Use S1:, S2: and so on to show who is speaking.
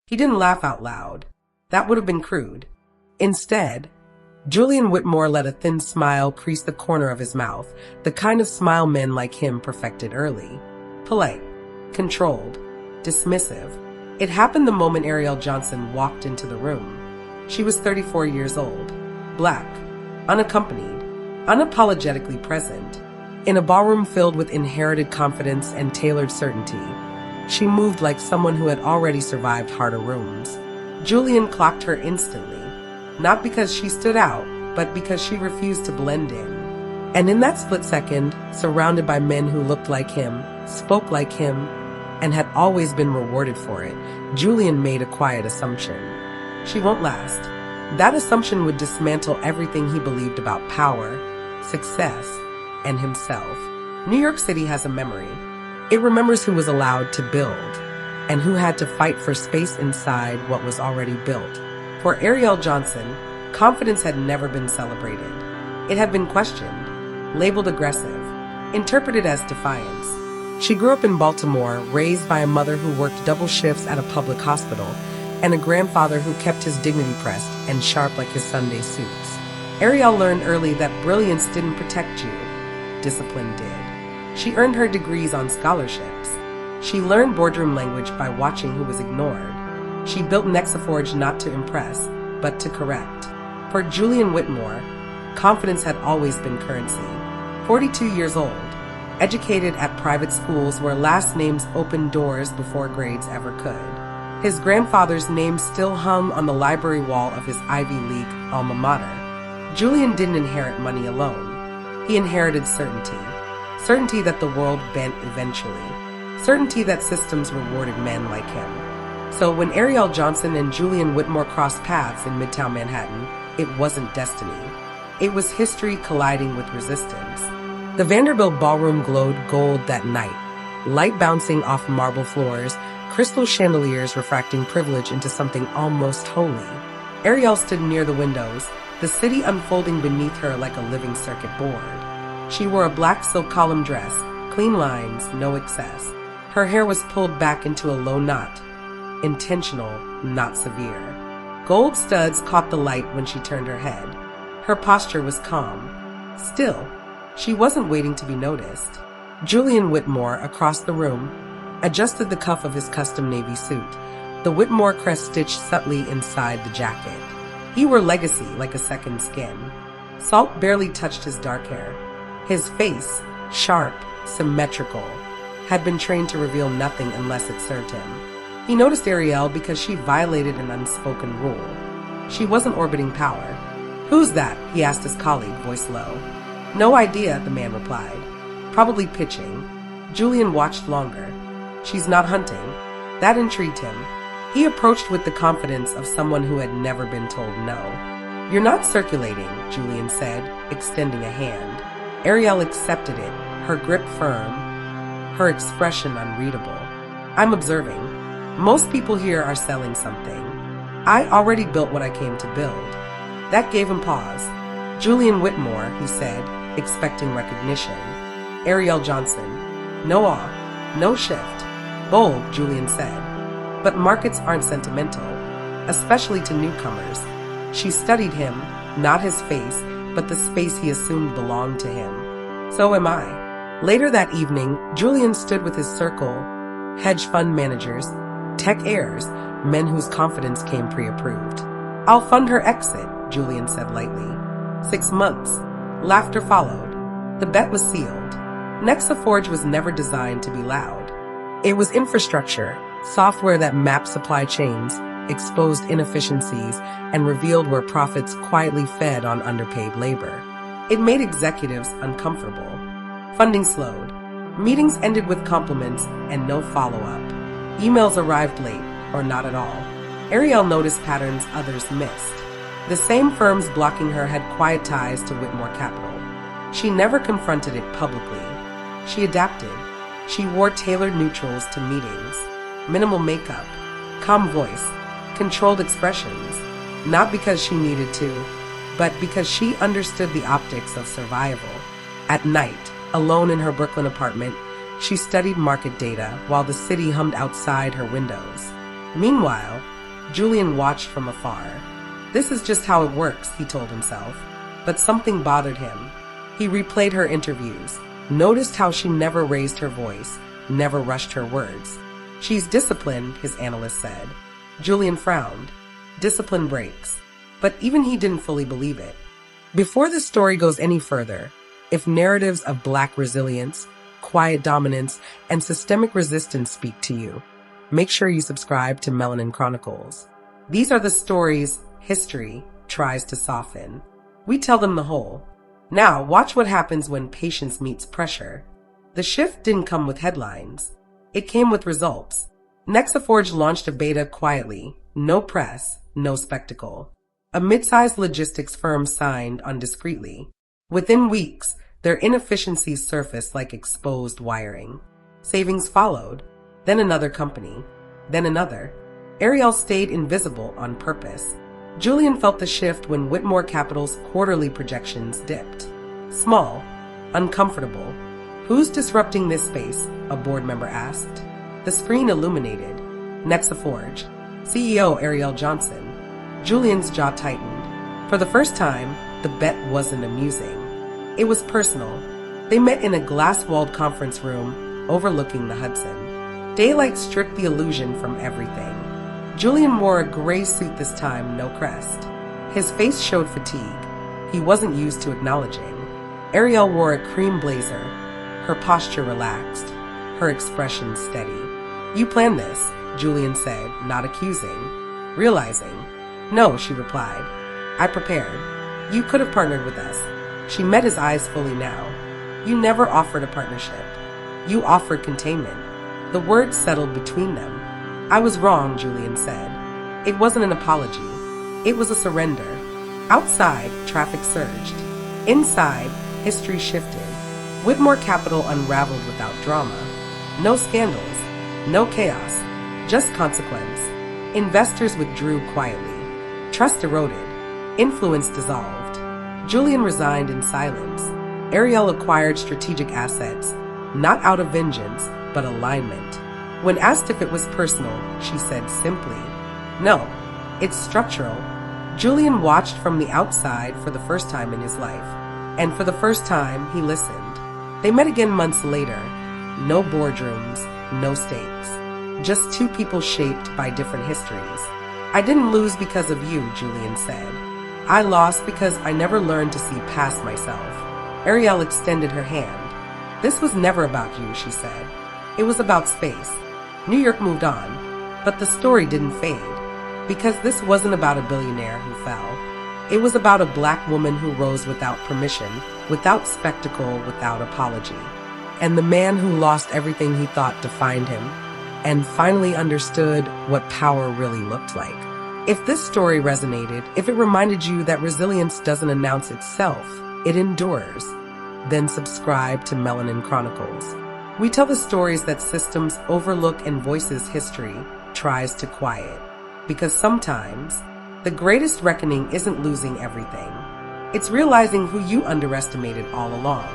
S1: He didn't laugh out loud. That would have been crude. Instead, Julian Whitmore let a thin smile crease the corner of his mouth, the kind of smile men like him perfected early. Polite, controlled, dismissive. It happened the moment Ariel Johnson walked into the room. She was 34 years old, black, unaccompanied, unapologetically present. In a ballroom filled with inherited confidence and tailored certainty, she moved like someone who had already survived harder rooms. Julian clocked her instantly, not because she stood out, but because she refused to blend in. And in that split second, surrounded by men who looked like him, spoke like him, and had always been rewarded for it, Julian made a quiet assumption. She won't last. That assumption would dismantle everything he believed about power, success, and himself. New York City has a memory. It remembers who was allowed to build and who had to fight for space inside what was already built. For Ariel Johnson, confidence had never been celebrated. It had been questioned, labeled aggressive, interpreted as defiance. She grew up in Baltimore, raised by a mother who worked double shifts at a public hospital and a grandfather who kept his dignity pressed and sharp like his Sunday suits. Ariel learned early that brilliance didn't protect you. Discipline did. She earned her degrees on scholarships. She learned boardroom language by watching who was ignored. She built Nexaforge not to impress, but to correct. For Julian Whitmore, confidence had always been currency. 42 years old, educated at private schools where last names opened doors before grades ever could. His grandfather's name still hung on the library wall of his Ivy League alma mater. Julian didn't inherit money alone. He inherited certainty. Certainty that the world bent eventually. Certainty that systems rewarded men like him. So when Ariel Johnson and Julian Whitmore crossed paths in Midtown Manhattan, it wasn't destiny. It was history colliding with resistance. The Vanderbilt ballroom glowed gold that night, light bouncing off marble floors, crystal chandeliers refracting privilege into something almost holy. Ariel stood near the windows, the city unfolding beneath her like a living circuit board. She wore a black silk column dress, clean lines, no excess. Her hair was pulled back into a low knot, intentional, not severe. Gold studs caught the light when she turned her head. Her posture was calm. Still, she wasn't waiting to be noticed. Julian Whitmore, across the room, adjusted the cuff of his custom navy suit, the Whitmore crest stitched subtly inside the jacket. He wore legacy like a second skin. Salt barely touched his dark hair. His face, sharp, symmetrical, had been trained to reveal nothing unless it served him. He noticed Ariel because she violated an unspoken rule. She wasn't orbiting power. "Who's that?" he asked his colleague, voice low. "No idea," the man replied. "Probably pitching." Julian watched longer. "She's not hunting." That intrigued him. He approached with the confidence of someone who had never been told no. "You're not circulating," Julian said, extending a hand. Ariel accepted it, her grip firm, her expression unreadable. "I'm observing. Most people here are selling something. I already built what I came to build." That gave him pause. "Julian Whitmore," he said, expecting recognition. Ariel Johnson. No awe, no shift. "Bold," Julian said. "But markets aren't sentimental, especially to newcomers." She studied him, not his face, but the space he assumed belonged to him. "So am I." Later that evening, Julian stood with his circle, hedge fund managers, tech heirs, men whose confidence came pre-approved. "I'll fund her exit," Julian said lightly. 6 months. Laughter followed. The bet was sealed. Nexaforge was never designed to be loud. It was infrastructure, software that mapped supply chains, exposed inefficiencies, and revealed where profits quietly fed on underpaid labor. It made executives uncomfortable. Funding slowed. Meetings ended with compliments and no follow-up. Emails arrived late, or not at all. Ariel noticed patterns others missed. The same firms blocking her had quiet ties to Whitmore Capital. She never confronted it publicly. She adapted. She wore tailored neutrals to meetings. Minimal makeup, calm voice, controlled expressions. Not because she needed to, but because she understood the optics of survival. At night, alone in her Brooklyn apartment, she studied market data while the city hummed outside her windows. Meanwhile, Julian watched from afar. This is just how it works, he told himself. But something bothered him. He replayed her interviews, noticed how she never raised her voice, never rushed her words. She's disciplined, his analyst said. Julian frowned. Discipline breaks. But even he didn't fully believe it. Before the story goes any further, if narratives of Black resilience, quiet dominance, and systemic resistance speak to you, make sure you subscribe to Melanin Chronicles. These are the stories history tries to soften. We tell them the whole. Now, watch what happens when patience meets pressure. The shift didn't come with headlines. It came with results. Nexaforge launched a beta quietly. No press, no spectacle. A mid-sized logistics firm signed on discreetly. Within weeks, their inefficiencies surfaced like exposed wiring. Savings followed. Then another company. Then another. Ariel stayed invisible on purpose. Julian felt the shift when Whitmore Capital's quarterly projections dipped. Small. Uncomfortable. Who's disrupting this space? A board member asked. The screen illuminated. Nexaforge. CEO Ariel Johnson. Julian's jaw tightened. For the first time, the bet wasn't amusing. It was personal. They met in a glass-walled conference room overlooking the Hudson. Daylight stripped the illusion from everything. Julian wore a gray suit this time, no crest. His face showed fatigue. He wasn't used to acknowledging. Ariel wore a cream blazer, her posture relaxed, her expression steady. You planned this, Julian said, not accusing. Realizing. No, she replied. I prepared. You could have partnered with us. She met his eyes fully now. You never offered a partnership. You offered containment. The words settled between them. I was wrong, Julian said. It wasn't an apology. It was a surrender. Outside, traffic surged. Inside, history shifted. Whitmore Capital unraveled without drama. No scandals. No chaos. Just consequence. Investors withdrew quietly. Trust eroded. Influence dissolved. Julian resigned in silence. Ariel acquired strategic assets, not out of vengeance, but alignment. When asked if it was personal, she said simply, no, it's structural. Julian watched from the outside for the first time in his life, and for the first time, he listened. They met again months later. No boardrooms, no stakes. Just two people shaped by different histories. I didn't lose because of you, Julian said. I lost because I never learned to see past myself. Ariel extended her hand. This was never about you, she said. It was about space. New York moved on, but the story didn't fade. Because this wasn't about a billionaire who fell. It was about a Black woman who rose without permission, without spectacle, without apology. And the man who lost everything he thought defined him, and finally understood what power really looked like. If this story resonated, if it reminded you that resilience doesn't announce itself, it endures, then subscribe to Melanin Chronicles. We tell the stories that systems overlook and voices history tries to quiet. Because sometimes, the greatest reckoning isn't losing everything. It's realizing who you underestimated all along.